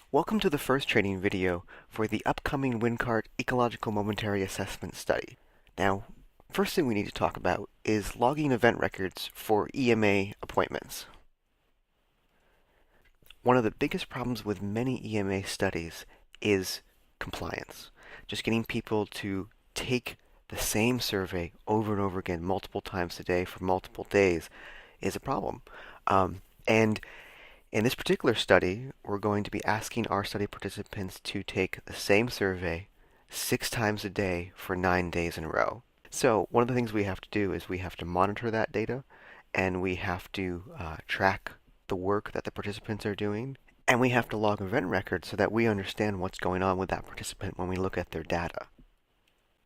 Welcome to the first training video for the upcoming WINCART Ecological Momentary Assessment Study. Now, first thing we need to talk about is logging event records for EMA appointments. One of the biggest problems with many EMA studies is compliance. Just getting people to take the same survey over and over again multiple times a day for multiple days is a problem. And in this particular study, we're going to be asking our study participants to take the same survey 6 times a day for 9 days in a row. So one of the things we have to do is we have to monitor that data, and we have to track the work that the participants are doing, and we have to log event records so that we understand what's going on with that participant when we look at their data.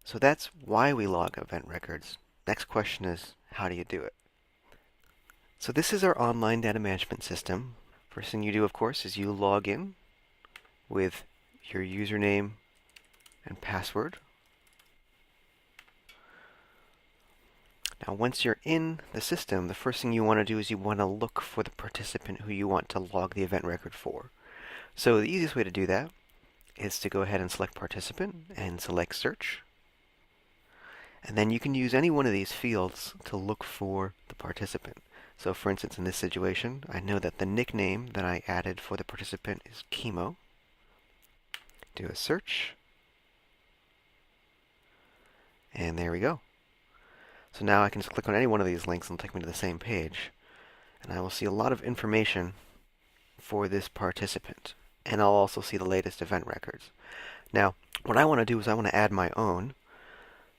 So that's why we log event records. Next question is, how do you do it? So this is our online data management system. First thing you do, of course, is you log in with your username and password. Now, once you're in the system, the first thing you want to do is you want to look for the participant who you want to log the event record for. So the easiest way to do that is to go ahead and select participant and select search. And then you can use any one of these fields to look for the participant. So for instance, in this situation, I know that the nickname that I added for the participant is chemo. Do a search. And there we go. So now I can just click on any one of these links and it'll take me to the same page. And I will see a lot of information for this participant. And I'll also see the latest event records. Now, what I want to do is I want to add my own.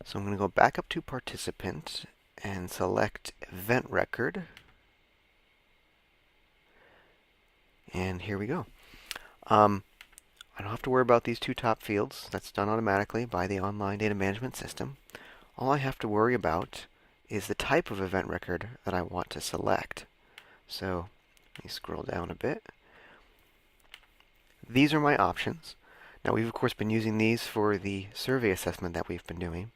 So I'm going to go back up to participant and select event record. And here we go. I don't have to worry about these two top fields. That's done automatically by the online data management system. All I have to worry about is the type of event record that I want to select. So let me scroll down a bit. These are my options. Now we've of course been using these for the survey assessment that we've been doing,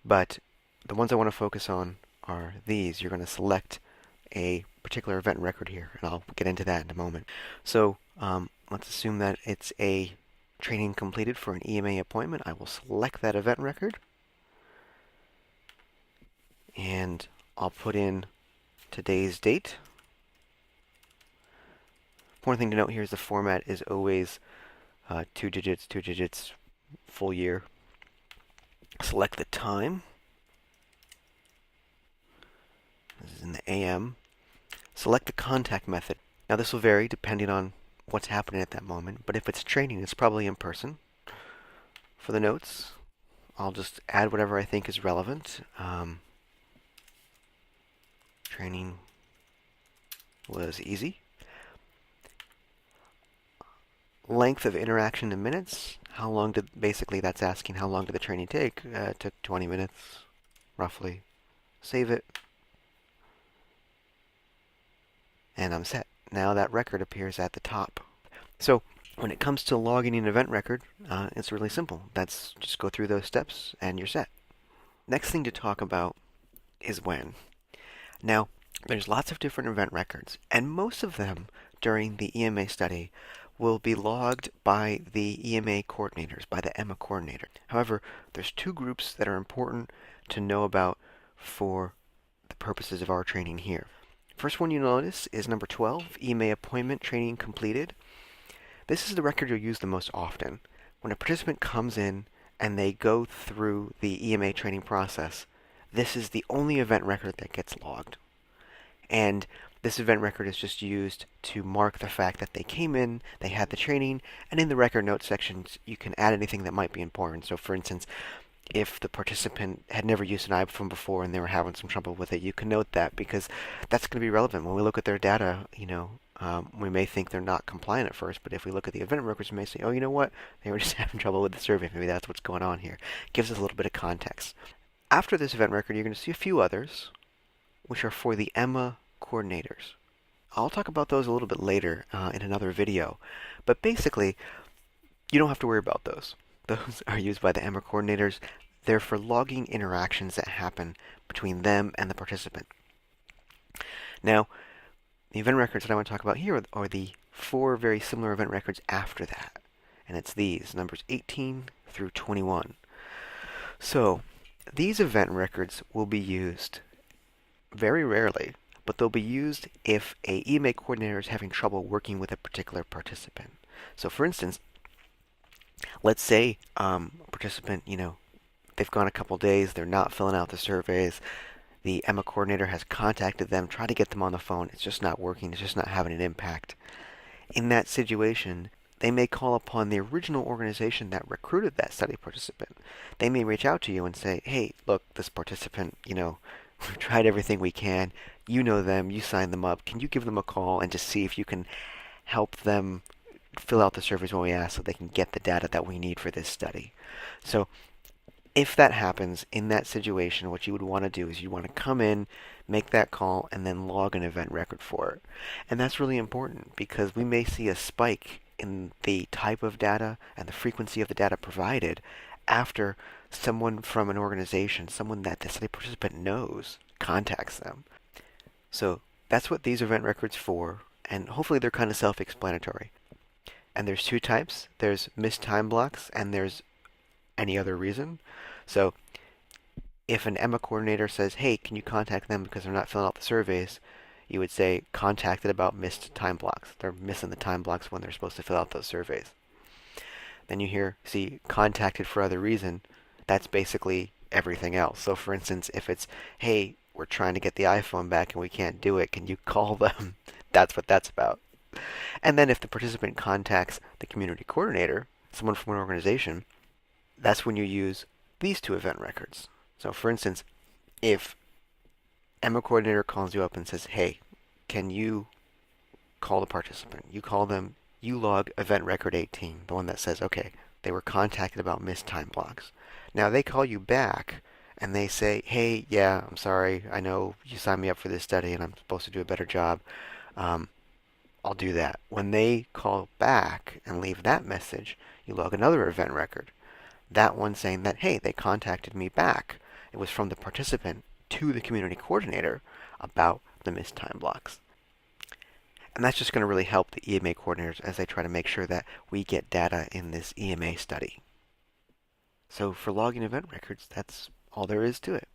but the ones I want to focus on are these. You're going to select a particular event record here, and I'll get into that in a moment. So let's assume that it's a training completed for an EMA appointment. I will select that event record, and I'll put in today's date. Important thing to note here is the format is always 2 digits, full year. Select the time. This is in the AM. Select the contact method. Now this will vary depending on what's happening at that moment, but if it's training, it's probably in person. For the notes, I'll just add whatever I think is relevant. Training was easy. Length of interaction in minutes. How long did, basically that's asking how long did the training take? It took 20 minutes, roughly. Save it. And I'm set. Now that record appears at the top. So when it comes to logging an event record, it's really simple. That's just go through those steps and you're set. Next thing to talk about is when. Now, there's lots of different event records, and most of them during the EMA study will be logged by the EMA coordinators, by the EMA coordinator. However, there's two groups that are important to know about for the purposes of our training here. First one you notice is number 12, EMA appointment training completed. This is the record you'll use the most often. When a participant comes in and they go through the EMA training process, this is the only event record that gets logged. And this event record is just used to mark the fact that they came in, they had the training, and in the record notes sections you can add anything that might be important. So for instance, if the participant had never used an iPhone before and they were having some trouble with it, you can note that because that's going to be relevant. When we look at their data, we may think they're not compliant at first, but if we look at the event records, we may say, oh, you know what? They were just having trouble with the survey. Maybe that's what's going on here. It gives us a little bit of context. After this event record, you're going to see a few others, which are for the EMA coordinators. I'll talk about those a little bit later in another video, but basically, you don't have to worry about those. Those are used by the EMA coordinators. They're for logging interactions that happen between them and the participant. Now, the event records that I want to talk about here are the 4 very similar event records after that. And it's these, numbers 18 through 21. So, these event records will be used very rarely, but they'll be used if a EMA coordinator is having trouble working with a particular participant. So for instance, let's say a participant, they've gone a couple days, they're not filling out the surveys, the EMA coordinator has contacted them, tried to get them on the phone, it's just not working, it's just not having an impact. In that situation, they may call upon the original organization that recruited that study participant. They may reach out to you and say, hey, look, this participant, we've tried everything we can. You know them, you signed them up. Can you give them a call and just see if you can help them fill out the surveys when we ask so they can get the data that we need for this study? So if that happens in that situation, what you would want to do is you want to come in, make that call, and then log an event record for it. And that's really important because we may see a spike in the type of data and the frequency of the data provided after someone from an organization, someone that the study participant knows, contacts them. So that's what these event records for, and hopefully they're kind of self-explanatory. And there's 2 types. There's missed time blocks, and there's any other reason. So if an EMA coordinator says, hey, can you contact them because they're not filling out the surveys, you would say contacted about missed time blocks. They're missing the time blocks when they're supposed to fill out those surveys. Then you see contacted for other reason. That's basically everything else. So for instance, if it's, hey, we're trying to get the iPhone back and we can't do it, can you call them? That's what that's about. And then if the participant contacts the community coordinator, someone from an organization, that's when you use these 2 event records. So for instance, if EMA coordinator calls you up and says, hey, can you call the participant? You call them, you log event record 18, the one that says, okay, they were contacted about missed time blocks. Now they call you back and they say, hey, yeah, I'm sorry, I know you signed me up for this study and I'm supposed to do a better job. I'll do that. When they call back and leave that message, you log another event record. That one saying that, hey, they contacted me back. It was from the participant to the community coordinator about the missed time blocks. And that's just going to really help the EMA coordinators as they try to make sure that we get data in this EMA study. So for logging event records, that's all there is to it.